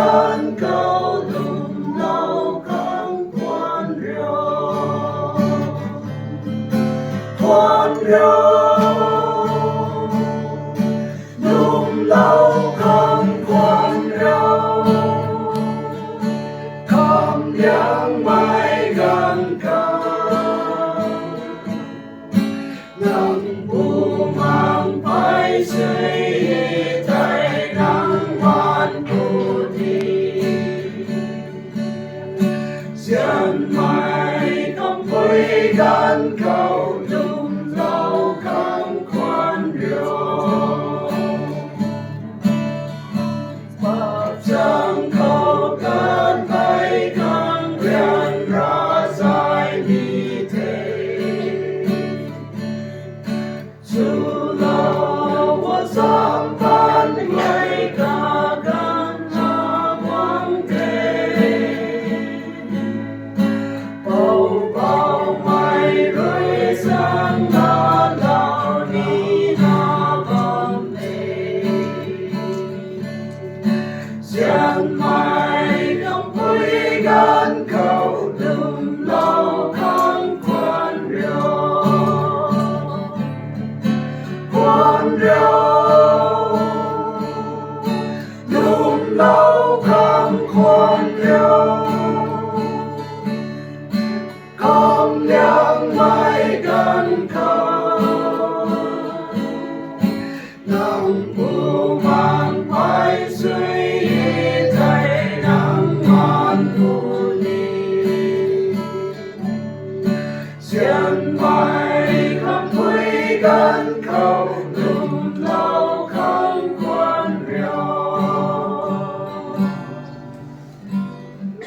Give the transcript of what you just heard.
gan cầu lùm lâu không khoan rau lùm lâu không khoan rau không yang mai gan cầu nâng bu mang phải suy tay nắng hoàn tu đi dân mai không vui gan cầu lùm lâu không khoan rau pháp chẳng cầu gan bay gan gan ra dài đi thế dù lâu và giảm tan ngày cả gan là vắng thế bầu bầu mai rơi sang là lao đi na vắng thế dân mai không vui gan cầu lùm lâu không khoan rau lùm lâu không khoan rau không yang mai gan cầu nắng bu mang phải suy thấy nắng man tu đi dân mai không vui gan cầu lùm lâu